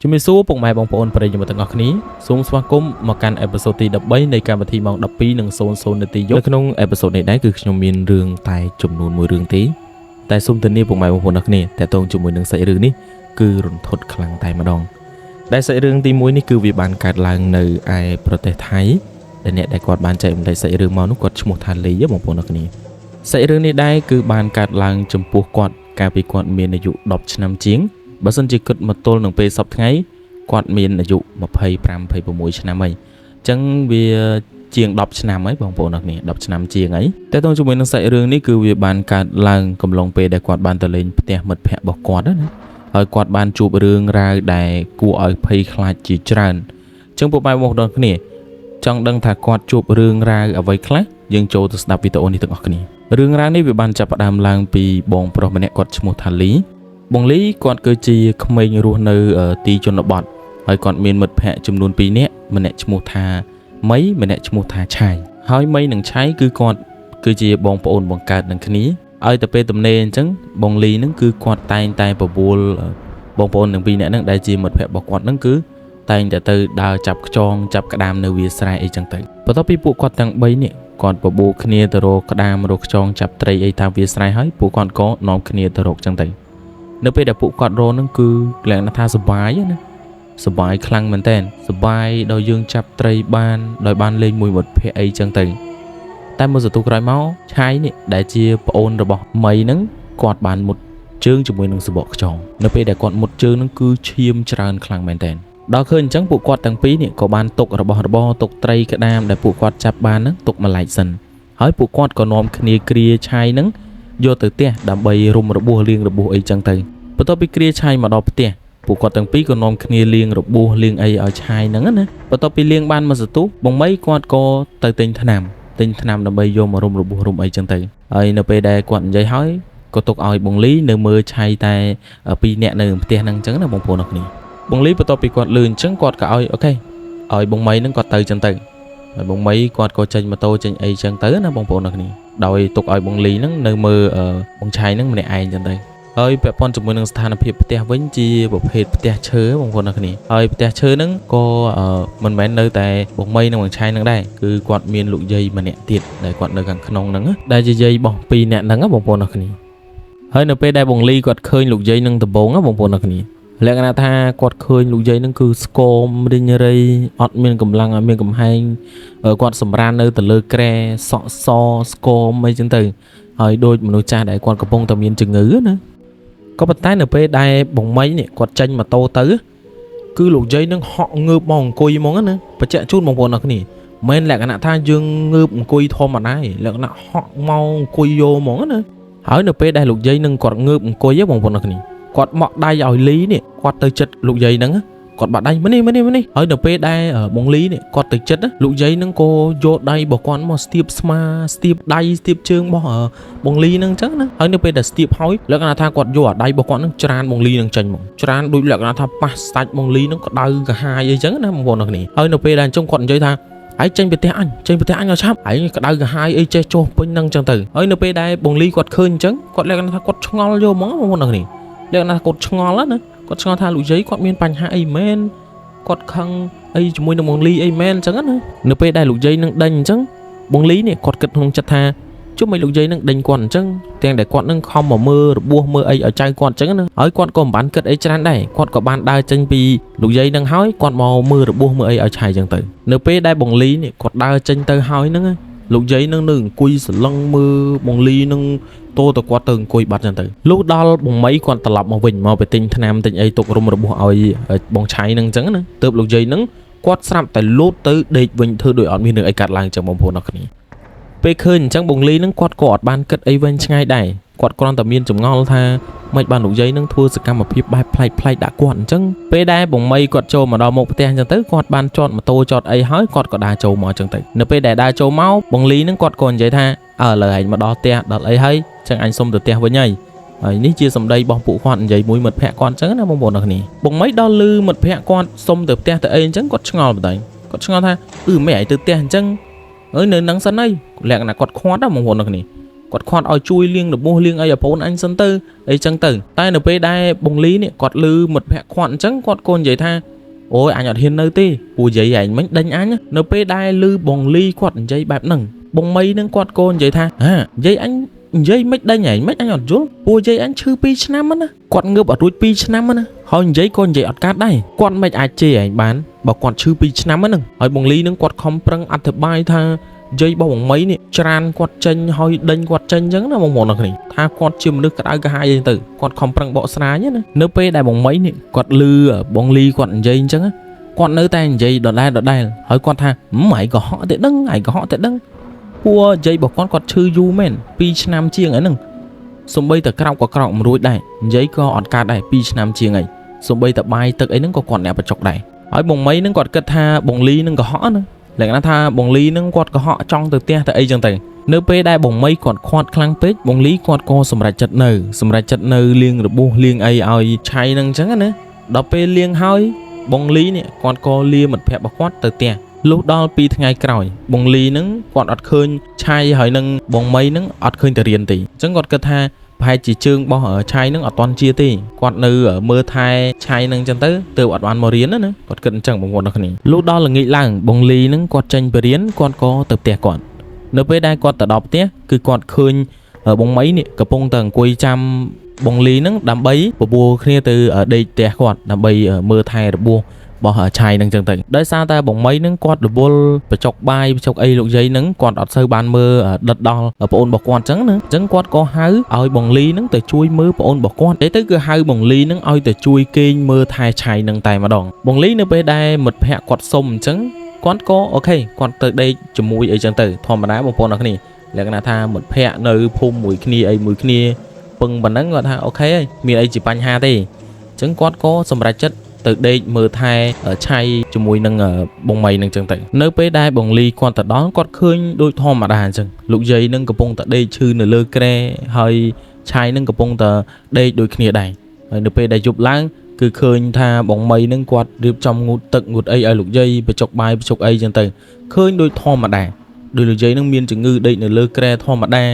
ជំរាបសួរពុកម៉ែបងប្អូនប្រិយមិត្តទាំងអស់គ្នាសូមស្វាគមន៍មកកាន់អេពីសូតទី13នៃកម្មវិធីម៉ោង 12:00 នាទីយប់នៅក្នុងអេពីសូតនេះដែរគឺខ្ញុំមានរឿងតែចំនួនមួយរឿងទេតែសូមធានាពុកម៉ែបងប្អូនទាំងអស់គ្នាតើតើជាមួយនឹងសាច់រឿងនេះគឺរន្ធត់ខ្លាំងតែម្ដងដែលសាច់រឿងទី1នេះគឺវាបានកើតឡើងនៅឯប្រទេសថៃដែលអ្នកដែលគាត់បានចែកម្លែកសាច់រឿងមកនោះគាត់ឈ្មោះថាលីបងប្អូនទាំងអស់គ្នាសាច់រឿងនេះដែរគឺបានកើតឡើងចំពោះគាត់កាលពីគាត់មានអាយុ10ឆ្នាំជាងបើសិនជាគិតមកទល់នឹងពេលសប្តាហ៍ថ្ងៃគាត់មានអាយុ25-26ឆ្នាំហើយអញ្ចឹងវាជាង10ឆ្នាំហើយបងប្អូនអរគ្នា10ឆ្នាំជាងហើយតែតោះជាមួយនឹងសាច់រឿងនេះគឺវាបានកើតឡើងកំឡុងពេលដែលគាត់បានទៅលេងផ្ទះមិត្តភ័ក្តិរបស់គាត់ណាហើយគាត់បានជួបរឿងរ៉ាវដែលគួរឲ្យភ័យខ្លាចជាច្រើនអញ្ចឹងពុកម៉ែបងប្អូនគ្នាចង់ដឹងថាគាត់ជួបរឿងរ៉ាវអ្វីខ្លះយើងចូលទៅស្ដាប់វីដេអូនេះទាំងអស់គ្នារឿងរ៉ាវនេះវាបានចាប់ផ្ដើមឡើងពីបងប្រុសម្នាក់គាត់ឈ្មោះថាលីបងលីគាត់គឺជាក្មេងរស់នៅទីជនបទហើយគាត់មានមិត្តភ័ក្តិចំនួន2នាក់ម្នាក់ឈ្មោះថាមីម្នាក់ឈ្មោះថាឆៃហើយមីនិងឆៃគឺគាត់គឺជាបងប្អូនបង្កើតនឹងគ្នាឲ្យតែពេលទំនេរអញ្ចឹងបងលីហ្នឹងគឺគាត់តែងតែបបួលបងប្អូនទាំង2នាក់ហ្នឹងដែលជាមិត្តភ័ក្តិរបស់គាត់ហ្នឹងគឺតែងតែទៅដើរចាប់ខ្យងចាប់ក្តាមនៅវាលស្រែអីចឹងទៅបន្ទាប់ពីពួកគាត់ទាំង3នាក់គាត់បបួលគ្នាទៅរកក្តាមរកខ្យងចាប់ត្រីអីតាមវាលស្រែហើយពួកគាត់ក៏នាំគ្នាទៅរកចឹងទៅនៅពេលដែលពួកគាត់រកហ្នឹងគឺលក្ខណៈថាសុបាយណាសុបាយខ្លាំងមែនតើសុបាយដល់យើងចាប់ត្រីបានដោយបានលេងមួយមិត្តភ័ក្តិអីចឹងទៅតែមួយសន្ទុះក្រោយមកឆៃនេះដែលជាប្អូនរបស់មីហ្នឹងគាត់បានមុតជើងជាមួយនឹងសបកខ្យងនៅពេលដែលគាត់មុតជើងហ្នឹងគឺឈាមច្រើនខ្លាំងមែនតើដល់ឃើញអញ្ចឹងពួកគាត់ទាំងពីរនេះក៏បានទុករបស់របរទុកត្រីក្តាមដែលពួកគាត់ចាប់បានហ្នឹងទុកម្លាយសិនហើយពួកគាត់ក៏នាំគ្នាគ្រាឆៃហ្នឹងយកទៅផ្ទះដើម្បីរុំរបួសលាងរបួសអីចឹងទៅបន្ទាប់ពីគ្រាឆៃមកដល់ផ្ទះពួកគាត់ទាំងពីរក៏នាំគ្នាលាងរបួសលាងអីឲ្យឆៃហ្នឹងណាបន្ទាប់ពីលាងបានមួយសន្ទុះបងមីគាត់ក៏ទៅទិញថ្នាំដើម្បីយកមករុំរបួសរុំអីចឹងទៅហើយនៅពេលដែលគាត់និយាយហើយក៏ទុកឲ្យបងលីនៅមើលឆៃតែ2នាក់នៅផ្ទះហ្នឹងចឹងណាបងប្អូនអរគ្នាបងលីបន្ទាប់ពីគាត់លឺអញ្ចឹងគាត់ក៏ឲ្យអូខេឲ្យបងមីហ្នឹងគាត់ទៅចឹងទៅហើយបងមីគាត់ក៏ចេញម៉ូតូចេញអីចឹងទៅណាបងប្អូនអរគ្នាដោយទុកឲ្យបងលីហ្នឹងនៅមើលបងឆៃហ្នឹងម្នាក់ឯងចឹងទៅហើយពាក់ព័ន្ធជាមួយនឹងស្ថានភាពផ្ទះវិញជាប្រភេទផ្ទះឈើបងប្អូនអរគ្នាហើយផ្ទះឈើហ្នឹងក៏មិនមែននៅតែបងមីនិងបងឆៃហ្នឹងដែរគឺគាត់មានលោកយាយម្នាក់ទៀតដែលគាត់នៅខាងក្នុងហ្នឹងដែលជាយាយរបស់2នាក់ហ្នឹងបងប្អូនអរគ្នាហើយនៅពេលដែលបងលីគាត់ឃើញលោកយាយនឹងដំបងបងប្អូនអរគ្នាលក្ខណៈថាគាត់ឃើញលោកយាយហ្នឹងគឺស្គមរិញរៃអត់មានកម្លាំងអត់មានកំហែងគាត់សម្រាននៅទៅលើក្រែសក់សស្គមអីចឹងទៅហើយដូចមនុស្សចាស់ដែលគាត់កំពុងតែមានជំងឺណាក៏ប៉ុន្តែនៅពេលដែលបងមីនេះគាត់ចេញម៉ូតូទៅគឺលោកយាយនឹងហក់ងើបមកអង្គុយហ្មងណាបញ្ជាក់ជូនបងប្អូនអរគ្នាមិនលក្ខណៈថាយើងងើបអង្គុយធម្មតាទេលក្ខណៈហក់មកអង្គុយយកហ្មងណាហើយនៅពេលដែលលោកយាយនឹងគាត់ងើបអង្គុយបងប្អូនអរគ្នាគាត់មកដៃឲ្យលីនេះគាត់ទៅចិត្តលោកយាយហ្នឹងគាត់បាត់ដៃមកនេះហើយនៅពេលដែលបងលីនេះគាត់ទៅចិត្តលោកយាយហ្នឹងក៏យកដៃរបស់គាត់មកស្ទាបស្មាស្ទាបដៃស្ទាបជើងរបស់បងលីហ្នឹងអញ្ចឹងណាហើយនៅពេលដែលស្ទាបហើយលក្ខណៈថាគាត់យកអាដៃរបស់គាត់ហ្នឹងច្រានបងលីហ្នឹងចេញមកច្រានដូចលក្ខណៈថាប៉ះសាច់បងលីហ្នឹងក្តៅកាហាយអីចឹងណាបងប្អូនអរគ្នាហើយនៅពេលដែលអញ្ចឹងគាត់និយាយថាហើយចេញពីផ្ទះអញឲ្យឆាប់ហើយក្តៅកាហាយអីចេះចុះពេញហ្នឹងអញ្ចឹងទៅហើយនៅពេលដែលបងលីគាត់ឃើញអញ្ចឹងគាត់លក្ខណៈថាគាត់ឆ្ងល់យកហ្មងបងប្អូនអរគ្នាលក្ខណៈគាត់ឆ្ងល់ណាគាត់ឆ្ងល់ថាលោកយាយគាត់មានបញ្ហាអីមែនគាត់ខឹងអីជាមួយនឹងបងលីអីមែនអញ្ចឹងណានៅពេលដែលលោកយាយនឹងដេញអញ្ចឹងបងលីនេះគាត់គិតក្នុងចិត្តថាជុំឲ្យលោកយាយនឹងដេញគាត់អញ្ចឹងទាំងដែលគាត់នឹងខំមកមើលរបួសមើលអីឲ្យចៅគាត់អញ្ចឹងណាហើយគាត់ក៏មិនបានគិតអីច្រើនដែរគាត់ក៏បានដើរចេញពីលោកយាយនឹងហើយគាត់មកមើលរបួសមើលអីឲ្យឆៃអញ្ចឹងទៅនៅពេលដែលបងលីនេះគាត់ដើរចេញទៅហើយហ្នឹងលោកយាយនឹងនៅអង្គុយសឡឹងមើលបងលីនឹងតោទៅគាត់ទៅអង្គុយបាត់ចឹងទៅលុះដល់បងមីគាត់ត្រឡប់មកវិញមកទៅទិញថ្នាំទិញអីទុករុំរបួសឲ្យបងឆៃនឹងចឹងណាទើបលោកយាយនឹងគាត់ស្រាប់តែលោតទៅដេកវិញធ្វើដូចអត់មានរឿងអីកាត់ឡើងចឹងបងប្អូនអរគ្នាពេលឃើញអញ្ចឹងបងលីនឹងគាត់ក៏អត់បានគិតអីវិញឆ្ងាយដែរគាត់គ្រាន់តែមានចម្ងល់ថាមិនបានលោកយាយនឹងធ្វើសកម្មភាពបែបប្លែកដាក់គាត់អញ្ចឹងពេលដែលបងមីគាត់ចូលមកដល់មុខផ្ទះអញ្ចឹងទៅគាត់បានចតម៉ូតូចតអីហើយគាត់ក៏ដើរចូលមកអញ្ចឹងទៅនៅពេលដែលដើរចូលមកបងលីនឹងគាត់ក៏និយាយថាឥឡូវឯងមកដល់ផ្ទះដល់អីហើយអញ្ចឹងអញសុំទៅផ្ទះវិញហើយនេះជាសម្ដីរបស់ពួកគាត់និយាយមួយមិត្តភ័ក្តិគាត់អញ្ចឹងណាបងប្អូនអរគ្នាបងមីដល់លឺមិត្តភ័ក្តិគាត់សុំទៅផ្ទះទៅអីអញ្ចឹងគាត់ឆ្ងល់បន្តិចគាត់ឆ្ងល់ថាមិនឯងទៅផ្ទះអញ្ចឹងនៅនឹងសិនហើយលក្ខណៈគាត់ខាត់ណាបងប្អូនអរគ្នា គាត់ខាត់ឲ្យជួយលាងរបួសលាងអីឲ្យប្អូនអញសិនទៅអីចឹងទៅតែនៅពេលដែលបងលីនេះគាត់លឺមិត្តភក្តិខាត់អញ្ចឹងគាត់កូននិយាយថាអូយអញអត់ហ៊ាននៅទេពូយាយឯងមិញដេញអញនៅពេលដែលលឺបងលីគាត់និយាយបែបហ្នឹងបងមីនឹងគាត់កូននិយាយថាយាយអញនិយាយមិនដេញឯងមិនអញអត់យល់ពូយាយអញឈឺ2ឆ្នាំណាគាត់ងើបអត់រួច2ឆ្នាំណាហើយនិយាយក៏និយាយអត់កាត់ដែរគាត់មិនអាចជេរឯងបានបើគាត់ឈឺ2ឆ្នាំហ្នឹងហើយបងលីនឹងគាត់ខំប្រឹងអធិប្បាយថាយាយបងមីនេះច្រានគាត់ចេញហើយដេញគាត់ចេញអញ្ចឹងណាបងប្អូនអរគ្នាថាគាត់ជាមនុស្សក្តៅក្រហាយអីទៅគាត់ខំប្រឹងបកស្រាយណានៅពេលដែលបងមីនេះគាត់លឺបងលីគាត់និយាយអញ្ចឹងគាត់នៅតែនិយាយដដែលហើយគាត់ថាឯងក៏ហក់តែដឹងឯងក៏ហក់តែដឹងពួកយាយរបស់គាត់ឈឺយូរមែន2ឆ្នាំជាងអីហ្នឹងសំបីតែក្រោកក៏ក្រោកមិនរួចដែរនិយាយក៏អត់កើតដែរ2ឆ្នាំជាងអីសំបីតែបាយទឹកអីហ្នឹងក៏គាត់អ្នកបច្ចុកដែរហើយបងមីហ្នឹងគាត់គិតថាបងលីហ្នឹងក៏ហក់ណាលក្ខណៈថាបងលីហ្នឹងគាត់ក៏ហក់ចង់ទៅផ្ទះទៅអីចឹងទៅនៅពេលដែលបងមីគាត់ខាត់ខ្លាំងពេកបងលីគាត់ក៏សម្រេចចិត្តនៅលាងរបួសលាងអីឲ្យឆៃហ្នឹងចឹងណាដល់ពេលលាងហើយបងលីនេះគាត់ក៏លាមិត្តភក្តិរបស់គាត់ទៅផ្ទះលុះដល់2ថ្ងៃក្រោយបងលីហ្នឹងគាត់អត់ឃើញឆៃហើយនឹងបងមីហ្នឹងអត់ឃើញទៅរៀនទេអញ្ចឹងគាត់គិតថាប្រហែលជាជើងរបស់ឆៃហ្នឹងអត់តន់ជាទេគាត់នៅមើលថែឆៃហ្នឹងអញ្ចឹងទៅអត់បានមករៀនណាគាត់គិតអញ្ចឹងបងប្អូនអរគ្នាលុះដល់ល្ងាចឡើងបងលីហ្នឹងគាត់ចេញទៅរៀនគាត់ក៏ទៅផ្ទះគាត់នៅពេលដែលគាត់ទៅដល់ផ្ទះគឺគាត់ឃើញបងមីនេះកំពុងតែអង្គុយចាំបងលីហ្នឹងដើម្បីបបួលគ្នាទៅដេកផ្ទះគាត់ដើម្បីមើលថែរបួសរបស់ឆៃនឹងចឹងទៅដោយសារតែបងមីនឹងគាត់រវល់បច្ចុកបាយបច្ចុកអីលោកយាយនឹងគាត់អត់សូវបានមើលដិតដល់ប្អូនរបស់គាត់ចឹងណាអញ្ចឹងគាត់ក៏ហៅឲ្យបងលីនឹងទៅជួយមើលប្អូនរបស់គាត់ទៅគឺហៅបងលីនឹងឲ្យទៅជួយគេងមើលថែឆៃនឹងតែម្ដងបងលីនៅពេលដែលមិត្តភក្តិគាត់សុំអញ្ចឹងគាត់ក៏អូខេគាត់ទៅដេកជាមួយអីចឹងទៅធម្មតាបងប្អូនអរគ្នាលក្ខណៈថាមិត្តភក្តិនៅភូមិមួយគ្នាអីមួយគ្នាពឹងប៉ុណ្ណឹងគាត់ថាអូខេហើយមានអីជាបញ្ហាទេអញ្ចឹងគាត់ក៏សម្រេចចិត្តទៅដេកមើលថែឆៃជាមួយនឹងបងមីនឹងចឹងទៅនៅពេលដែលបងលីគាត់ទៅដល់គាត់ឃើញដូចធម្មតាអញ្ចឹងលោកយាយនឹងកំពុងតែដេកឈឺនៅលើគ្រែហើយឆៃនឹងកំពុងតែដេកដូចគ្នាដែរហើយនៅពេលដែលយប់ឡើងគឺឃើញថាបងមីនឹងគាត់រៀបចំងូតទឹកងូតអីឲ្យលោកយាយបច្ចុកបាយបច្ចុកអីចឹងទៅឃើញដូចធម្មតាដោយលោកយាយនឹងមានជំងឺដេកនៅលើគ្រែធម្មតា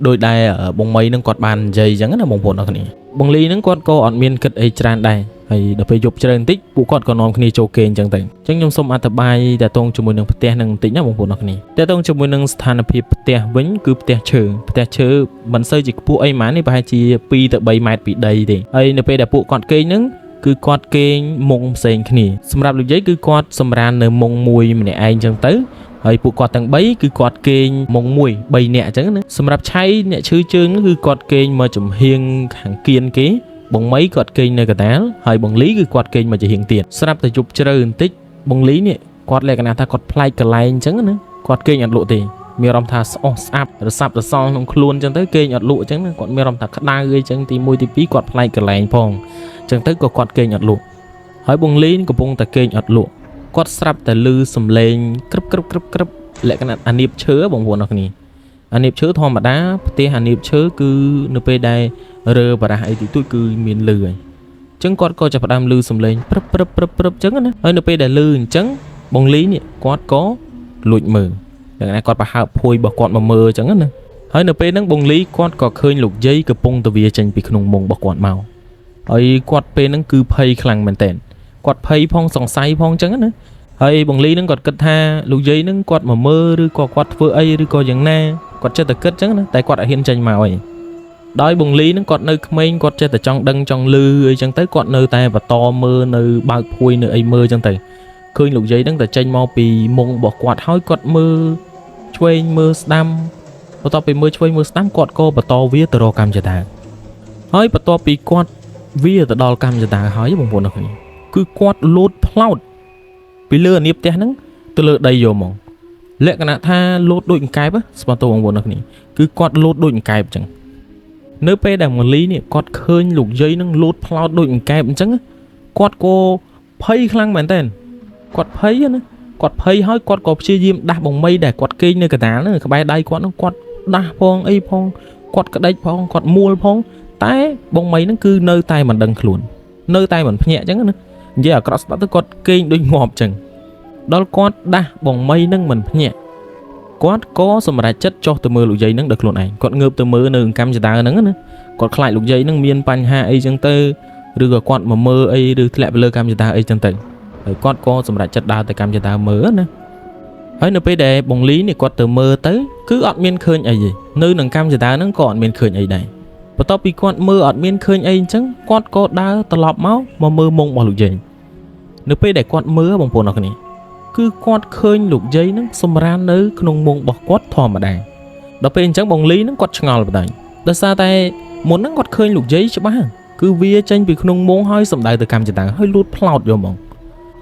ដោយដែលបងមីនឹងគាត់បាននិយាយចឹងណាបងប្អូនអរគ្នាបងលីនឹងគាត់ក៏អត់មានគិតអីច្រើនដែរហើយដល់ពេលយប់ច្រើនបន្តិចពួកគាត់ក៏នាំគ្នាចូលគេងអញ្ចឹងទៅអញ្ចឹងខ្ញុំសូមអធិប្បាយតទៅជាមួយនឹងផ្ទះនឹងបន្តិចណាបងប្អូនអរគ្នាតទៅជាមួយនឹងស្ថានភាពផ្ទះវិញគឺផ្ទះឈើមិនសូវជាខ្ពស់អីហ្មងនេះប្រហែលជា2ទៅ3ម៉ែត្រពីដីទេហើយនៅពេលដែលពួកគាត់គេងហ្នឹងគឺគាត់គេងមុងផ្សេងគ្នាសម្រាប់លោកយាយគឺគាត់សម្រាននៅមុងមួយម្នាក់ឯងអញ្ចឹងទៅហើយពួកគាត់ទាំង3គឺគាត់គេងមុងមួយ3នាក់អញ្ចឹងណាសម្រាប់ឆៃអ្នកឈឺជើងគឺគាត់គេងមកចំហៀងខាងគៀនគេបងមីគាត់គេងនៅកណ្ដាលហើយបងលីគឺគាត់គេងមកជាហៀងទៀតស្រាប់តែយប់ជ្រៅបន្តិចបងលីនេះគាត់លក្ខណៈថាគាត់ប្លែកកន្លែងអញ្ចឹងណាគាត់គេងអត់លក់ទេមានអារម្មណ៍ថាស្អុះស្អាប់រសាប់រសល់ក្នុងខ្លួនអញ្ចឹងទៅគេងអត់លក់អញ្ចឹងគាត់មានអារម្មណ៍ថាក្តៅអីអញ្ចឹងទី1ទី2គាត់ប្លែកកន្លែងផងអញ្ចឹងទៅក៏គាត់គេងអត់លក់ហើយបងលីកំពុងតែគេងអត់លក់គាត់ស្រាប់តែឮសំឡេងក្រឹបលក្ខណៈអានៀបឈើបងប្អូនអរគ្នាអានៀបឈើធម្មតាផ្ទះអានៀបឈើគឺនៅពេលដែលរើបារះអីទូចគឺមានលឺហើយអញ្ចឹងគាត់ក៏ចាប់ផ្ដើមលឺសំឡេងព្រឹបអញ្ចឹងណាហើយនៅពេលដែលលឺអញ្ចឹងបងលីនេះគាត់ក៏លួចមើលលក្ខណៈគាត់ប្រហើបភួយរបស់គាត់មកមើលអញ្ចឹងណាហើយនៅពេលហ្នឹងបងលីគាត់ក៏ឃើញលោកយាយកំពុងទៅវាចេញពីក្នុងមុងរបស់គាត់មកហើយគាត់ពេលហ្នឹងគឺភ័យខ្លាំងមែនតើគាត់ភ័យផងសង្ស័យផងអញ្ចឹងណាហើយបងលីនឹងគាត់គិតថាលោកយាយនឹងគាត់មកមើលឬក៏គាត់ធ្វើអីឬក៏យ៉ាងណាគាត់ចេះតែគិតអញ្ចឹងណាតែគាត់អត់ហ៊ានចេញមកអីដោយបងលីនឹងគាត់នៅក្មេងគាត់ចេះតែចង់ដឹងចង់លឺអីចឹងទៅគាត់នៅតែបន្តមើលនៅបើកភួយនៅអីមើលអញ្ចឹងទៅឃើញលោកយាយនឹងតែចេញមកពីមុងរបស់គាត់ហើយគាត់មើលឆ្វេងមើលស្ដាំបន្ទាប់ពីមើលឆ្វេងមើលស្ដាំគាត់ក៏បន្តវាទៅរកកម្មចតាហើយបន្ទាប់ពីគាត់វាទៅដល់កម្មចតាហើយបងប្អូនអរគុណគឺគាត់លោតផ្លោតពីលើអានៀបផ្ទះហ្នឹងទៅលើដីយកមកលក្ខណៈថាលោតដូចអង្កែបស្មាតបងប្អូនអរគុណគឺគាត់លោតដូចអង្កែបអញ្ចឹងនៅពេលដែលម៉ូលីនេះគាត់ឃើញលោកយាយនឹងលោតផ្លោតដូចអង្កែបអញ្ចឹងគាត់ក៏ភ័យខ្លាំងមែនតើគាត់ភ័យណាគាត់ភ័យហើយគាត់ក៏ព្យាយាមដាស់បងមីដែលគាត់គេងនៅកណ្ដាលហ្នឹងក្បែរដៃគាត់ហ្នឹងគាត់ដាស់ផងអីផងគាត់ក្តិចផងគាត់មួលផងតែបងមីហ្នឹងគឺនៅតែមិនដឹងខ្លួននៅតែមិនភ្ញាក់អញ្ចឹងណានិយាយអាក្រក់ស្ដាប់ទៅគាត់គេងដូចងាប់អញ្ចឹងដល់គាត់ដាស់បងមីហ្នឹងមិនភ្ញាក់ គាត់ក៏សម្រេចចិត្តចុះទៅមើលលោកយាយនឹងដល់ខ្លួនឯងគាត់ងើបទៅមើលនៅកម្មចតាហ្នឹងណាគាត់ខ្លាចលោកយាយនឹងមានបញ្ហាអីចឹងទៅឬក៏គាត់មកមើលអីឬធ្លាក់ទៅលើកម្មចតាអីចឹងទៅហើយគាត់ក៏សម្រេចចិត្តដើរទៅកម្មចតាមើលណាហើយនៅពេលដែលបងលីនេះគាត់ទៅមើលទៅគឺអត់មានឃើញអីទេនៅនឹងកម្មចតាហ្នឹងក៏អត់មានឃើញអីដែរបន្ទាប់ពីគាត់មើលអត់មានឃើញអីអញ្ចឹងគាត់ក៏ដើរត្រឡប់មកមើលមុងរបស់លោកយាយនៅពេលដែលគាត់មើលបងប្អូនអរគ្នាគឺគាត់ឃើញលោកយាយហ្នឹងសម្រាននៅក្នុងមុងរបស់គាត់ធម្មតាដល់ពេលអញ្ចឹងបងលីហ្នឹងគាត់ឆ្ងល់បណ្ដាញដោយសារតែមុនហ្នឹងគាត់ឃើញលោកយាយច្បាស់គឺវាចេញពីក្នុងមុងហើយសម្ដៅទៅកម្មចតាហើយលូតផ្លោតយកហ្មង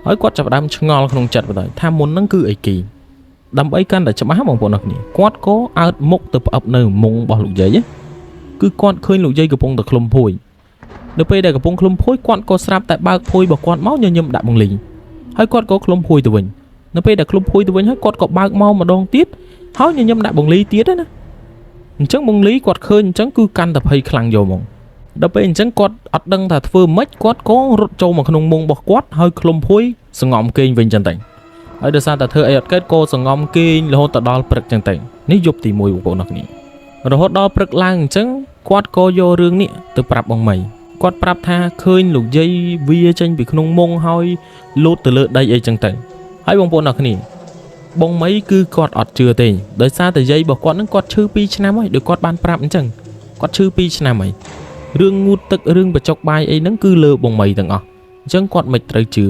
ហើយគាត់ចាប់ផ្ដើមឆ្ងល់ក្នុងចិត្តបណ្ដាញថាមុនហ្នឹងគឺអីគេដើម្បីកាន់តែច្បាស់បងប្អូនអរគ្នាគាត់ក៏អើតមុខទៅផ្អឹបនៅមុងរបស់លោកយាយគឺគាត់ឃើញលោកយាយកំពុងតែឃ្លុំភួយនៅពេលដែលកំពុងឃ្លុំភួយគាត់ក៏ស្រាប់តែបើកភួយរបស់គាត់មកញញឹមដាក់បងលីហើយគាត់ក៏ឃ្លុំភួយទៅវិញនៅពេលដែលឃ្លុំភួយទៅវិញហើយគាត់ក៏បើកមកម្ដងទៀតហើយញញឹមដាក់បងលីទៀតណាអញ្ចឹងបងលីគាត់ឃើញអញ្ចឹងគឺកាន់តែភ័យខ្លាំងយកហ្មងដល់ពេលអញ្ចឹងគាត់អត់ដឹងថាធ្វើម៉េចគាត់ក៏រត់ចូលមកក្នុងមុងរបស់គាត់ហើយឃ្លុំភួយសង្ងំគេងវិញចឹងទៅហើយដោយសារតែធ្វើអីអត់កើតក៏សង្ងំគេងរហូតដល់ព្រឹកចឹងទៅនេះយប់ទី1បងប្អូនអរគ្នារហូតដល់ព្រឹកឡើងអញ្ចឹងគាត់ក៏យករឿងនេះទៅប្រាប់បងមីគាត់ប្រាប់ថាឃើញលោកយាយវាចេញពីក្នុងមុងហើយលូតទៅលើដីអីចឹងទៅហើយបងប្អូនអរគ្នាបងមីគឺគាត់អត់ជឿទេដោយសារតែយាយរបស់គាត់នឹងគាត់ឈឺ2ឆ្នាំហើយដូចគាត់បានប្រាប់អញ្ចឹងគាត់ឈឺ2ឆ្នាំហើយរឿងងូតទឹករឿងបញ្ចុកបាយអីហ្នឹងគឺលើបងមីទាំងអស់អញ្ចឹងគាត់មិនត្រូវជឿ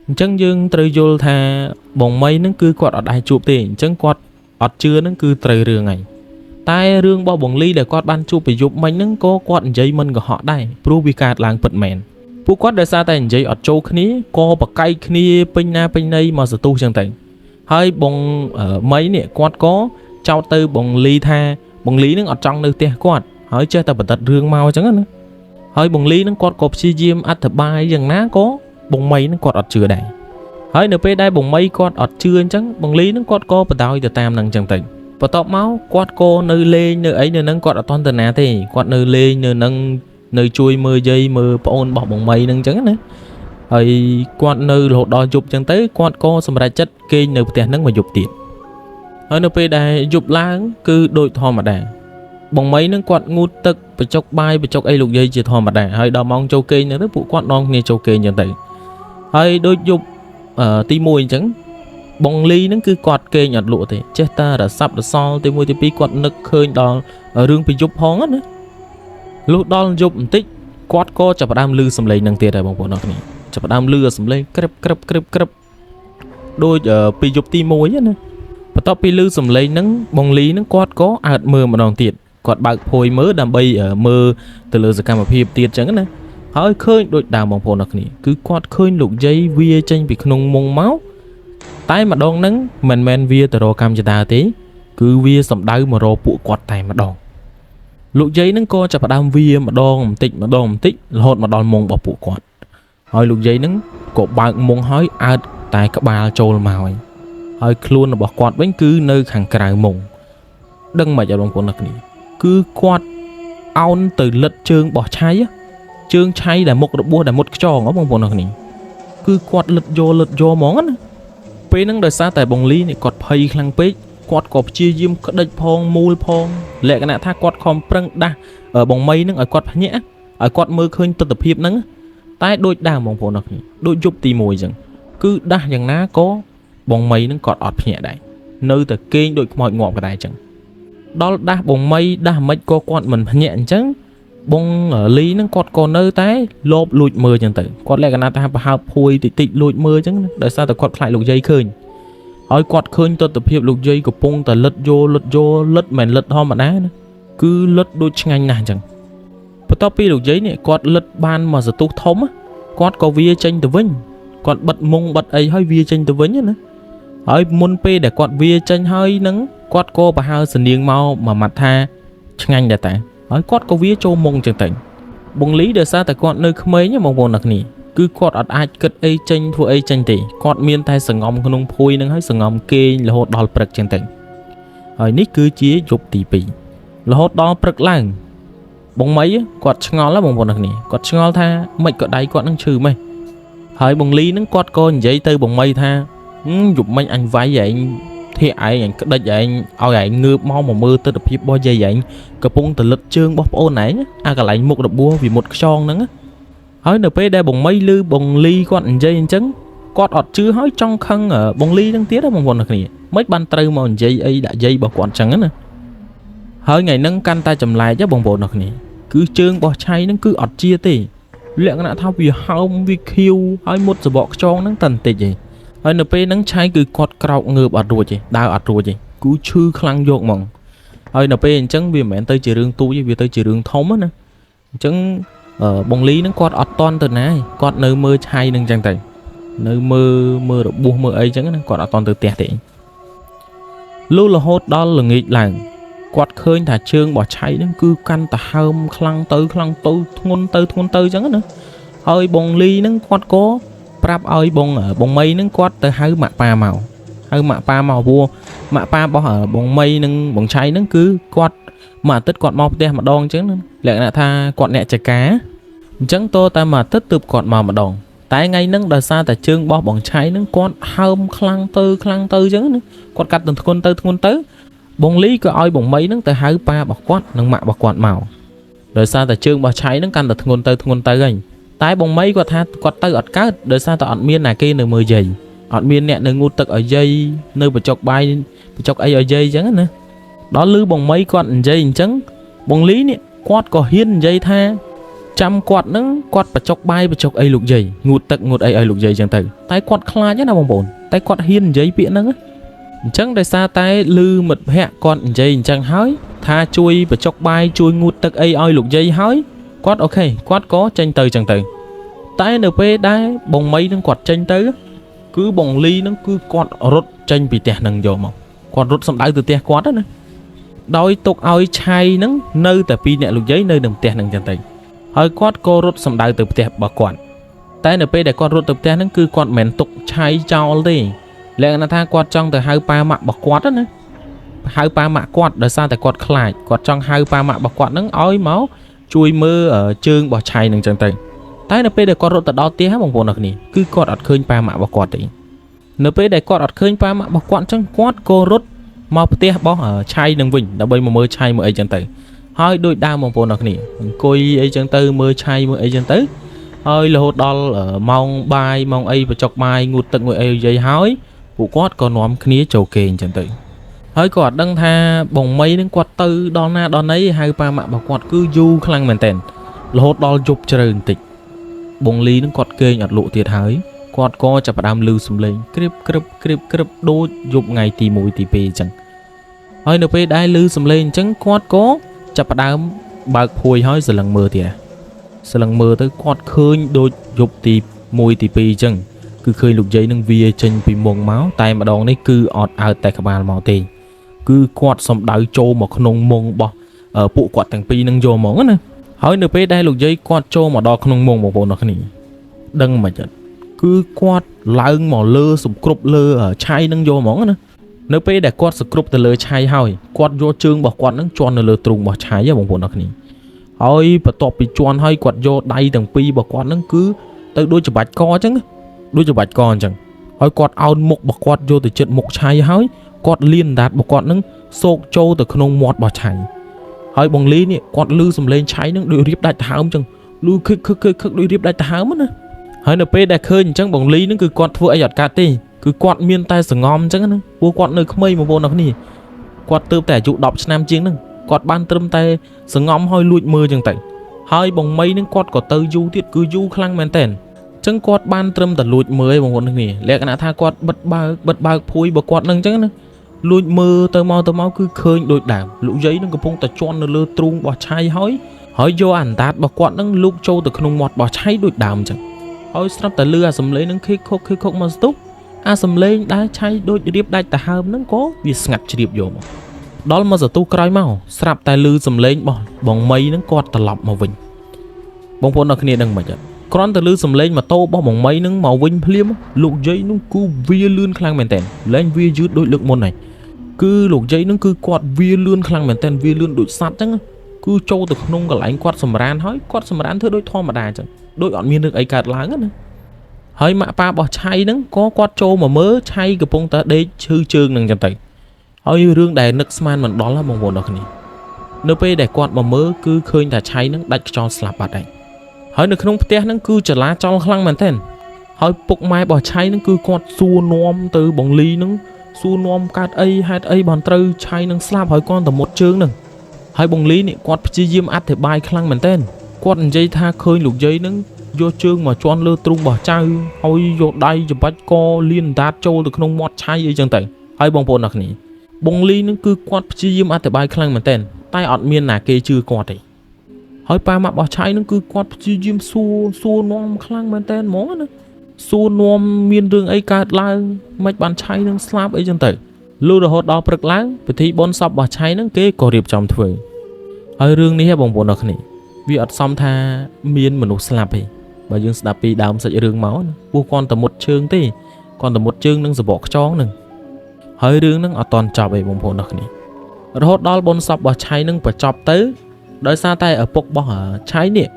អញ្ចឹងយើងត្រូវយល់ថាបងមីហ្នឹងគឺគាត់អត់ដែរជួបទេអញ្ចឹងគាត់អត់ជឿហ្នឹងគឺត្រូវរឿងហើយតែរឿងរបស់បងលីដែលគាត់បានជួបពីយប់មិញហ្នឹងក៏គាត់និយាយមិនកុហកដែរព្រោះវាកើតឡើងពិតមែនពួកគាត់ដោយសារតែនិយាយអត់ចូលគ្នាក៏បកៃគ្នាពេញណាពេញណីមកសន្ទុះចឹងទៅហើយបងមីនេះគាត់ក៏ចោទទៅបងលីថាបងលីហ្នឹងអត់ចង់នៅផ្ទះគាត់ហើយចេះតែបន្តិតរឿងមកចឹងណាហើយបងលីហ្នឹងគាត់ក៏ព្យាយាមអធិប្បាយយ៉ាងណាក៏បងមីហ្នឹងគាត់អត់ជឿដែរហើយនៅពេលដែលបងមីគាត់អត់ជឿអញ្ចឹងបងលីហ្នឹងគាត់ក៏បដ ாய் ទៅតាមហ្នឹងចឹងទៅបន្ទាប់មកគាត់ក៏នៅលេងនៅអីនៅហ្នឹងគាត់អត់តន់ទៅណាទេគាត់នៅលេងនៅហ្នឹងនៅជួយមើលយាយមើលប្អូនរបស់បងមីហ្នឹងចឹងណាហើយគាត់នៅរហូតដល់យប់ចឹងទៅគាត់ក៏សម្រេចចិត្តគេងនៅផ្ទះហ្នឹងមួយយប់ទៀតហើយនៅពេលដែលយប់ឡើងគឺដូចធម្មតាបងមីហ្នឹងគាត់ងូតទឹកបញ្ចុកបាយបញ្ចុកអីលោកយាយជាធម្មតាហើយដល់ម៉ោងចូលគេងហ្នឹងទៅពួកគាត់នាំគ្នាចូលគេងចឹងទៅហើយដូចយប់ទី1អញ្ចឹងបងលីហ្នឹងគឺគាត់គេងអត់លក់ទេចេះតែរសាប់រសល់ទី1ទី2គាត់នឹកឃើញដល់រឿងពីយប់ផងណាលុះដល់យប់បន្តិចគាត់ក៏ចាប់ផ្ដើមលឺសំឡេងហ្នឹងទៀតហើយបងប្អូនអរគ្នាចាប់ផ្ដើមលឺសំឡេងក្រឹបក្រឹបក្រឹបក្រឹបដូចពីយប់ទី1ណាបន្ទាប់ពីលឺសំឡេងហ្នឹងបងលីហ្នឹងគាត់ក៏អើតមើលម្ដងទៀតគាត់បើកភួយមើលដើម្បីមើលទៅលើសកម្មភាពទៀតចឹងណាហើយឃើញដូចដើមបងប្អូនអរគ្នាគឺគាត់ឃើញលោកយាយវាចេញពីក្នុងមុងមកតែម្ដងហ្នឹងមិនមែនវាទៅរកកម្មចតាទេគឺវាសំដៅមករកពួកគាត់តែម្ដងលោកយាយហ្នឹងក៏ចាប់ផ្ដើមវាម្ដងបន្តិចម្ដងបន្តិចរហូតមកដល់មុងរបស់ពួកគាត់ហើយលោកយាយហ្នឹងក៏បើកមុងហើយអើតតែក្បាលចូលមកហើយខ្លួនរបស់គាត់វិញគឺនៅខាងក្រៅមុងដឹងមិនអត់បងប្អូនអរគ្នាគឺគាត់អោនទៅលិតជើងរបស់ឆៃជើងឆៃដែលមុខរបួសដែលមុតខ្ចងបងប្អូនអរគ្នាគឺគាត់លិតយកហ្មងណាពេលហ្នឹងដោយសារតែបងលីនេះគាត់ភ័យខ្លាំងពេកគាត់ក៏ព្យាយាមក្តិចផងមូលផងលក្ខណៈថាគាត់ខំប្រឹងដាស់បងមីហ្នឹងឲ្យគាត់ភ្ញាក់ឲ្យគាត់មើលឃើញទស្សនវិជ្ជាហ្នឹងតែដូចដើមបងប្អូនអរគ្នាដូចយប់ទី1អញ្ចឹងគឺដាស់យ៉ាងណាក៏បងមីហ្នឹងគាត់អត់ភ្ញាក់ដែរនៅតែគេងដូចខ្មោចងាប់ក៏ដែរអញ្ចឹងដល់ដាស់បងមីដាស់មិនក៏គាត់មិនភ្ញាក់អញ្ចឹងបងលីហ្នឹងគាត់ក៏នៅតែលោបលួចមើលអញ្ចឹងទៅគាត់លក្ខណៈថាប្រហើបភួយតិចលួចមើលអញ្ចឹងដោយសារតែគាត់ខ្លាចលោកយាយឃើញហើយគាត់ឃើញទស្សនវិជ្ជាលោកយាយកំពុងតែលិតលិតមិនលិតធម្មតាណាគឺលិតដូចឆ្ងាញ់ណាស់អញ្ចឹងបន្ទាប់ពីលោកយាយនេះគាត់លិតបានមកសន្ទុះធំគាត់ក៏វាចេញទៅវិញគាត់បិទមុងបិទអីហើយវាចេញទៅវិញណាហើយមុនពេលដែលគាត់វាចេញហើយហ្នឹងគាត់ក៏ប្រហើសនាងមកមួយម៉ាត់ថាឆ្ងាញ់ដែរតាហើយគាត់ក៏វាចូលមុងចឹងទៅបងលីដោយសារតែគាត់នៅក្មេងបងប្អូនអ្នកនេះគឺគាត់អត់អាចគិតអីចេញធ្វើអីចេញទេគាត់មានតែសង្ងំក្នុងភួយហ្នឹងហើយសង្ងំគេងរហូតដល់ព្រឹកចឹងទៅហើយនេះគឺជាយប់ទី2រហូតដល់ព្រឹកឡើងបងមីគាត់ឆ្ងល់បងប្អូនអ្នកនេះគាត់ឆ្ងល់ថាមិនក៏ដៃគាត់នឹងឈឺម៉េចហើយបងលីហ្នឹងគាត់ក៏និយាយទៅបងមីថាយប់មិញអញវាយឯង thì anh cái đợt anh ao anh ngư mau mà mưa tới được hiệp bao giờ anh cái bông từ lật chương bóp ôn này à cái lại một đập búa vì một son nữa hỏi np đây bông mây lư bông ly con dây trứng quạt ọt chứ hỏi trong khăn ở bông ly đang tiết đó bông quần này mấy ban trâu mà dây ấy đã dây bảo quạt trắng á hơi ngày nâng căn ta chầm lại chứ bông bồn này cứ chương bỏ chay nó cứ ọt chia tỉ lệ cái nào thao vì hông vì kêu hơi một giờ bỏ cho nó tần tịch gì hơi np nắng chay cứ quạt cào ngợp ọt ruột gì đau ọt ruột gì cứ chư khăng dột mỏng hơi np chẳng vì mẹ tới chỉ riêng tu với vì tới chỉ riêng thống á nè chẳng ở bông ly nó quạt ọt ton từ này quạt nơi mơ chay nâng chẳng tệ nơi mơ mơ được buông mơ ấy chẳng quạt ọt ton từ tẹt đấy lưu là hốt đó là nghịch làng quạt khơi thả chương bỏ cháy nó cứ căn ta hâm khăng tới thôn tới chẳng nữa hơi bông ly nó quạt có prap ơi bông ở bông mây nó quạt tới hơi mạ pa màu vua mạ pa bỏ ở bông mây nó bông cháy nó cứ quạt mà tất quạt màu te mà đòn chứ lẽ là tha quạt nhẹ chả cá chẳng to ta mà tất tụp quạt màu mà đòn tại ngay nâng đợt xa tại chương bỏ bông cháy nó quạt hâm khăng tư chứ nữa quạt cắt từng thôn tới bông lý có oi bông mấy nó tới hai ba bọc quát nâng mạ bọc quạt màu đời xa tại chương bà cháy nó căn được thôn tới gành tái bông mấy quạt tha quạt tới ọt cá đời xa tại ọt miên này kia nơi mưa dày ọt miên nè nơi ngu tật ở dây nơi bà chọc bay bà chọc ấy ở dây chẳng nữa đó lư bông mấy quạt dây chẳng bông lý nè quạt có hiên dây tha trăm quạt nó quạt bà chọc bay bà chọc ấy lục dày ngụt tật ngụt ấy lục dày chẳng tử tái quạt khla chứ nào bông bồn tái quạt hiên dây biển nó chẳng đại xa tay lư mật hẹ con dây chẳng hói tha chui và chọc bay chui ngụt tắc ai oi lục dây hói quát ok quát có tranh từ chẳng từ tay np đá bông mấy nó quạt tranh tới cứ bông ly nó cứ quạt rút tranh bị tẹt nâng dồ màu quạt rút xong đáy từ tẹt quát đó nè đôi tục oi chay nó nơi tại pi nẹ lục giấy nơi đừng tẹt nâng chẳng từ hơi quát cô rút xong đáy từ tẹt bà quạt tay np để quạt rút từ tẹt nó cứ quạt mền tục chay cho đi lẽ là tha quạt trong từ hai ba mạ bọc quạt đó nè hai ba mạ quạt đời sao tại quạt khải quạt trong hai ba mạ bọc quạt nắng ói máu chui mưa ở chương bỏ chay nâng chân tay tái np để quạt rốt từ đó tía bằng vốn được nè cứ quạt ọt khơi ba mạ bọc quạt đấy np để quạt ọt khơi ba mạ bọc quạt trong quạt cô rốt mau tía bỏ ở chay nâng vinh đã bây mà mưa chay mưa ấy chân tay hơi đôi đa bằng vốn được nè coi ấy chân tay mưa chay mưa ấy chân tới hơi là hột đo ở mong bay mong ấy và chọc mai ngụt tận người ấy dây hói vụ quát còn nóm khía trầu kề chẳng tự hơi quạt đăng tha bồng mây đến quạt tư đo na đo nấy hai ba mạ bảo quạt cứ du khăng mền tèn lột đo dục trời tịch bồng ly đến quạt kê nhặt lộ thiệt hới quạt co chập đam lưu sum lên krip đô dục ngày tì mũi tì pê chẳng hơi np đai lưu sum lên chẳng quạt có chập đam bạc phôi hơi giờ lần mưa tới quạt khơi đôi dục tì mũi tì pê chẳng cứ khơi lục giấy nâng vía trên bị mông máu tay mà đòn đấy cứ ọt ở tại các bạn màu tiền cứ quạt xong đáy trâu mà không nông mông bò ở bộ quạt thằng pi nâng vô món nè hỏi np đây lục giấy quạt trâu mà đo không nông mông một bộ nó này đăng mà chật cứ quạt lưng mỏ lơ sụp cục lơ ở chai nâng vô món nè np để quạt sụp cục từ lơ chai hỏi quạt vô chương bỏ quạt nâng tròn lơ trùng bỏ chai với bộ nó này hỏi và tọp bị tròn hay quạt vô đáy thằng pi bỏ quạt nâng cứ tới đôi chụp bạch co chứ đôi cho bạch con chẳng hỏi quạt ao một bọc quạt vô từ trận một chai hói quạt liên đạt bọc quạt nâng sốt trâu từ khung mọt bỏ chai hỏi bằng lý nè quạt lư sầm lên cháy nâng đôi riệp đại tháo chẳng lư khực đôi riệp đại tháo mất nè hỏi np đại khơi chẳng bằng lý nâng cứ quạt vừa ai giọt cát đi cứ quạt miên tay sờ ngom chẳng nè vô quạt nơi không mây mà vô nào nè quạt tơ tẻ trụ đọc nam chiếng nè quạt ban trâm tay sờ ngom hơi lụi mưa chẳng tại hai bằng mây nâng quạt có tơ du tiết cứ du khăng men tèn chẳng quạt ban trâm tật lụi mới bằng con này lẽ cái tha quạt bật ba phui bật quạt nâng chẳng nữa lụi mưa tơ mau cứ khơi đôi đảm lũ giấy nó có phong tật tròn nó lơ trung bỏ chai hói vô ảnh tạt bật quạt nâng lục trâu từ khung mọt bỏ cháy đôi đảm chẳng hói sắp tật lư sầm lấy nâng khi khóc mà stop sầm lấy đá cháy đôi điệp đại tà hàm nâng có vì ngặt chỉ điệp vô mà đó là giờ tu cày mau sắp tài lư sầm lấy bỏng mây nâng quạt tật lọc mà vinh bông phong nó kia đừng mà con từ lư sầm lên mà tô bao bóng mấy nâng màu vinh phliêm lục giấy nó cứ vía lươn khang mền tèn lên vía dưới đội lực môn này cứ lục giấy nó cứ quạt vía lươn khang mền tèn vía lươn đội sát chẳng cứ trâu từ nông cả lại quạt sầm ran hói quạt sầm ran thôi đôi thon mà đà chẳng đôiọn miên được ấy cạt láng á hơi mạ pa bỏ chay nâng có quạt trâu mà mớ chay cái bông ta đế chư trương nâng chẳng tay ហើយរឿងដែលនឹកស្មានមិនដល់បងប្អូនអរគ្នានៅពេលដែលគាត់មកមើលគឺឃើញតែឆៃនឹងដាច់ខ្យល់ស្លាប់បាត់ហើយនៅក្នុងផ្ទះហ្នឹងគឺចលាចលខ្លាំងមែនទែនហើយពុកម៉ែរបស់ឆៃហ្នឹងគឺគាត់សួរនាំទៅបងលីហ្នឹងសួរនាំកើតអីហេតុអីបានត្រូវឆៃនឹងស្លាប់ហើយគាត់ទៅមុតជើងហ្នឹងហើយបងលីនេះគាត់ព្យាយាមអធិប្បាយខ្លាំងមែនទែនគាត់និយាយថាឃើញលោកយាយហ្នឹងយកជើងមកជន់លើទ្រូងរបស់ចៅហើយយកដៃច្បាច់កលៀនដាតចូលទៅក្នុងមាត់ឆៃអីចឹងទៅហើយបងប្អូនអរគ្នាបងលីហ្នឹងគឺគាត់ព្យាយាមអធិប្បាយខ្លាំងមែនទែនតែអត់មានណាគេជឿគាត់ទេហើយប៉ាម៉ាក់របស់ឆៃហ្នឹងគឺគាត់ព្យាយាមសួរនាំខ្លាំងមែនទែនហ្មងណាសួរនាំមានរឿងអីកើតឡើងមិនបានឆៃនឹងស្លាប់អីចឹងទៅលុះរហូតដល់ព្រឹកឡើងពិធីបុណ្យសពរបស់ឆៃហ្នឹងគេក៏រៀបចំធ្វើហើយរឿងនេះបងប្អូនអរគ្នាវាអត់សមថាមានមនុស្សស្លាប់ទេបើយើងស្ដាប់ពីដើមសាច់រឿងមកណាពួកគាត់តែមុតជើងទេគាត់តែមុតជើងនឹងសបកខ្យងហ្នឹងហើយរឿងហ្នឹងអត់តន់ចប់ទេបងប្អូនអរគ្នារហូតដល់បុណ្យសពរបស់ឆៃហ្នឹងបញ្ចប់ទៅដោយសារតែឪពុករបស់ឆៃនេះ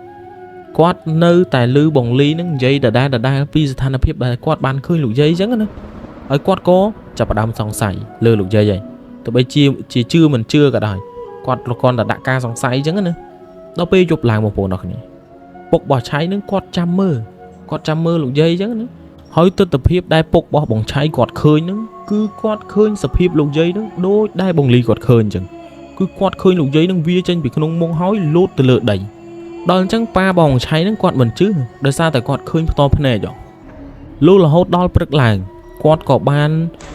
គាត់នៅតែលឺបងលីនឹងនិយាយដដែលពីស្ថានភាពដែលគាត់បានឃើញលោកយាយអញ្ចឹងណាហើយគាត់ក៏ចាប់ផ្ដើមសង្ស័យលើលោកយាយហើយទោះបីជាជឿមិនជឿក៏ដោយគាត់គ្រាន់តែដាក់ការសង្ស័យអញ្ចឹងណាដល់ពេលយប់ឡើងបងប្អូនអរគ្នាពុករបស់ឆៃនឹងគាត់ចាំមើលលោកយាយអញ្ចឹងណាហើយទស្សនភាពដែលពុករបស់បងឆៃគាត់ឃើញហ្នឹងគឺគាត់ឃើញសភាពលោកយាយហ្នឹងដូចដែលបងលីគាត់ឃើញអញ្ចឹងគឺគាត់ឃើញលោកយាយហ្នឹងវាចេញពីក្នុងមុងហើយលោតទៅលើដីដល់អញ្ចឹងប៉ាបងឆៃហ្នឹងគាត់មិនជឿដោយសារតែគាត់ឃើញផ្ទាល់ភ្នែកលុះរហូតដល់ព្រឹកឡើងគាត់ក៏បាន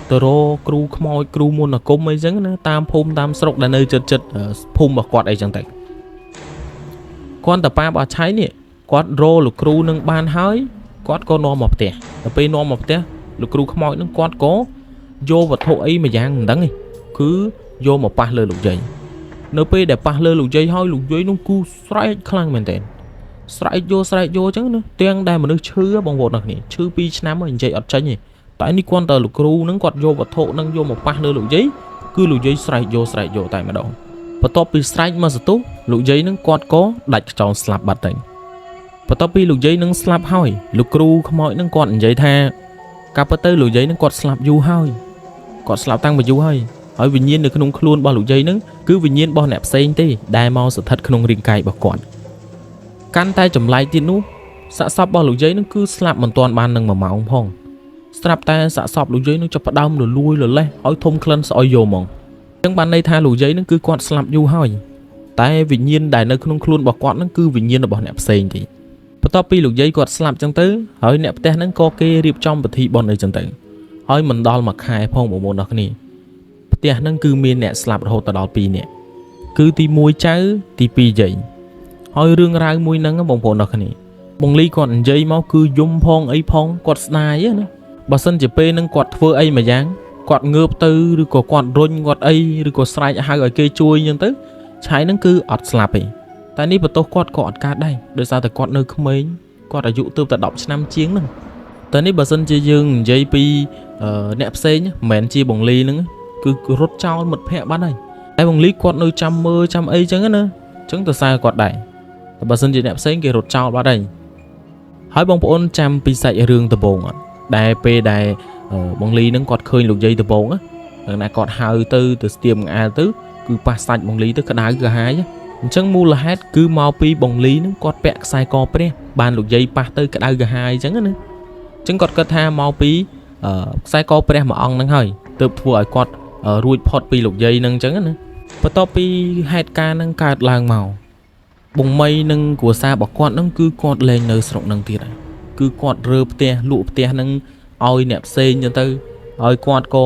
ទៅរកគ្រូខ្មោចគ្រូមន្តអាគមអីចឹងណាតាមភូមិតាមស្រុកដែលនៅជិតភូមិរបស់គាត់អីចឹងទៅគាត់តែប៉ារបស់ឆៃនេះគាត់រកលោកគ្រូនឹងបានហើយគាត់ក៏នាំមកផ្ទះដល់ពេលនាំមកផ្ទះលោកគ្រូខ្មោចនឹងគាត់ក៏យកវត្ថុអីមួយយ៉ាងមិនដឹងទេគឺយកមកប៉ះលើលោកយាយនៅពេលដែលប៉ះលើលោកយាយហើយលោកយាយនោះគូស្រែកខ្លាំងមែនតើស្រែកយកអញ្ចឹងណាទាំងដែលមនុស្សឈឺបងប្អូនអរគ្នាឈឺ2ឆ្នាំហើយនិយាយអត់ចេញទេតែនេះគាត់តើលោកគ្រូហ្នឹងគាត់យកវត្ថុហ្នឹងយកមកប៉ះលើលោកយាយគឺលោកយាយស្រែកយកតែម្ដងបន្ទាប់ពីស្រែកមកសន្ទុះលោកយាយហ្នឹងគាត់ក៏ដាច់ខ្យល់ស្លាប់បាត់ទៅបន្ទាប់ពីលោកយាយហ្នឹងស្លាប់ហើយលោកគ្រូខ្មោចហ្នឹងគាត់និយាយថាកាលពិតទៅលោកយាយហ្នឹងគាត់ស្លាប់យូរហើយគាត់ស្លាប់តាំងពីយូរហើយវិញ្ញាណនៅក្នុងខ្លួនរបស់លោកយាយហ្នឹងគឺវិញ្ញាណរបស់អ្នកផ្សេងទេដែលមកស្ថិតក្នុងរាងកាយរបស់គាត់កាន់តែចម្លែកទៀតនោះសាកសពរបស់លោកយាយហ្នឹងគឺស្លាប់មិនទាន់បាននឹង1ម៉ោងផងស្រាប់តែសាកសពលោកយាយហ្នឹងចាប់ផ្ដើមលលួយលលេះឲ្យធំក្លិនស្អុយយកហ្មងអញ្ចឹងបានន័យថាលោកយាយហ្នឹងគឺគាត់ស្លាប់យូរហើយតែវិញ្ញាណដែលនៅក្នុងខ្លួនរបស់គាត់ហ្នឹងគឺវិញ្ញាណរបស់អ្នកផ្សេងទេបន្ទាប់ពីលោកយាយគាត់ស្លាប់អញ្ចឹងទៅហើយអ្នកផ្ទះហ្នឹងក៏គេរៀបចំពិធីបុណ្យអីអញ្ចឹងទៅហើយមិនដល់1ខែផងបងប្អូនអរគ្នាផ្ទះហ្នឹងគឺមានអ្នកស្លាប់រហូតដល់2នាក់គឺទី1ចៅទី2យាយហើយរឿងរ៉ាវមួយហ្នឹងបងប្អូនអរគ្នាបងលីគាត់និយាយមកគឺយំផងអីផងគាត់ស្ដាយណាបើសិនជាពេលហ្នឹងគាត់ធ្វើអីមួយយ៉ាងគាត់ងើបទៅឬក៏គាត់រុញគាត់អីឬក៏ស្រែកហៅឲ្យគេជួយអញ្ចឹងទៅឆៃហ្នឹងគឺអត់ស្លាប់ទេតែនេះបន្ទោសគាត់ក៏អត់កើតដែរដោយសារតែគាត់នៅក្មេងគាត់អាយុទើបតែ10ឆ្នាំជាងហ្នឹងតែនេះបើសិនជាយើងនិយាយពីអ្នកផ្សេងមិនមែនជាបងលីហ្នឹងគឺរត់ចោលមិត្តភ័ក្តិបាត់ហើយតែបងលីគាត់នៅចាំមើលចាំអីចឹងណាចឹងទៅសារគាត់ដែរតែបើសិនជាអ្នកផ្សេងគេរត់ចោលបាត់ហើយបងប្អូនចាំពីសាច់រឿងដំបូងអត់ដែលពេលដែលបងលីហ្នឹងគាត់ឃើញលោកយាយដំបូងណាគាត់ហៅទៅស្ទាបងាលទៅគឺប៉ះសាច់បងលីទៅក្តៅក្រហាយអញ្ចឹងមូលហេតុគឺមកពីបងលីហ្នឹងគាត់ពាក់ខ្សែកព្រះបានលោកយាយប៉ះទៅក្តៅក្រហាយអញ្ចឹងណាអញ្ចឹងគាត់គិតថាមកពីខ្សែកព្រះមួយអង្គហ្នឹងហើយទើបធ្វើឲ្យគាត់រួចផុតពីលោកយាយហ្នឹងអញ្ចឹងណាបន្ទាប់ពីហេតុការណ៍ហ្នឹងកើតឡើងមកបងមីនិងគ្រួសាររបស់គាត់ហ្នឹងគឺគាត់លែងនៅស្រុកហ្នឹងទៀតហើយគឺគាត់រើផ្ទះលក់ផ្ទះហ្នឹងឲ្យអ្នកផ្សេងអញ្ចឹងទៅហើយគាត់ក៏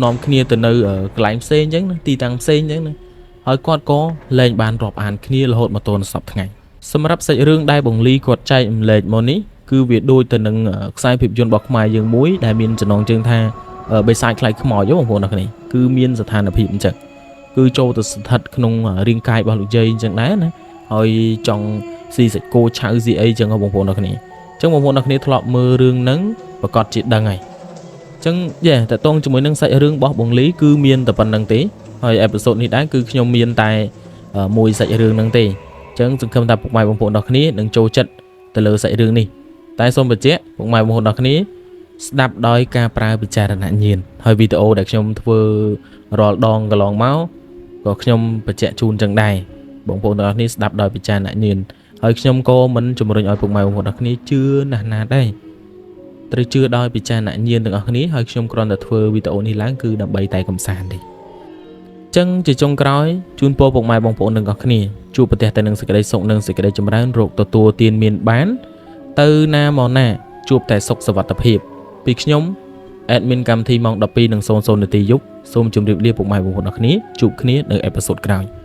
នាំគ្នាទៅនៅកន្លែងផ្សេងអញ្ចឹងណាទីតាំងផ្សេងអញ្ចឹងណាហើយគាត់ក៏លែងបានរាប់អានគ្នារហូតមកទល់សប្តាហ៍ថ្ងៃសម្រាប់សាច់រឿងដែលបងលីគាត់ចែកម្លែកមកនេះគឺវាដូចទៅនឹងខ្សែភាពយន្តរបស់ខ្មែរយើងមួយដែលមានចំណងជើងថាបេសាចខ្លាយខ្មោចបងប្អូនអរគ្នាគឺមានស្ថានភាពអញ្ចឹងគឺចូលទៅស្ថិតក្នុងរាងកាយរបស់លោកយាយអញ្ចឹងដែរណាហើយចង់ស៊ីសាច់គោឆៅស៊ីអីអញ្ចឹងបងប្អូនអរគ្នាអញ្ចឹងបងប្អូនអរគ្នាធ្លាប់មើលរឿងហ្នឹងប្រកាសជាដឹងហើយអញ្ចឹងតើតងជាមួយនឹងសាច់រឿងរបស់បងលីគឺមានតែប៉ុណ្្នឹងទេហើយអេពីសូតនេះដែរគឺខ្ញុំមានតែមួយសាច់រឿងហ្នឹងទេអញ្ចឹងសង្ឃឹមថាពុកម៉ែបងប្អូនអរគ្នានឹងចូលចិត្តទៅលើសាច់រឿងនេះតែសូមបញ្ជាក់ពុកម៉ែបងប្អូនអរគ្នា ស្ដាប់ដោយការប្រើពិចារណញ្ញាណហើយវីដេអូដែលខ្ញុំធ្វើរាល់ដងកន្លងមកក៏ខ្ញុំបញ្ជាក់ជូនចឹងដែរបងប្អូនទាំងអស់គ្នាស្ដាប់ដោយពិចារណញ្ញាណហើយខ្ញុំក៏មិនជំរុញឲ្យពុកម៉ែបងប្អូនទាំងអស់គ្នាជឿណាស់ណាដែរត្រូវជឿដោយពិចារណញ្ញាណទាំងអស់គ្នាហើយខ្ញុំគ្រាន់តែធ្វើវីដេអូនេះឡើងគឺដើម្បីតែកម្សាន្តទេចឹងជាចុងក្រោយជូនពរពុកម៉ែបងប្អូនទាំងអស់គ្នាជួបប្រទះតែនឹងសេចក្តីសុខនិងសេចក្តីចម្រើនរកទទួលទានមានបានទៅណាមកណាជួបតែសុខសុវត្ថិភាពពីខ្ញុំ admin កម្មវិធីម៉ោង 12:00 នាទីយប់សូមជម្រាបលាពុកម៉ែបងប្អូនទាំងអស់គ្នាជួបគ្នានៅអេពីសូតក្រោយ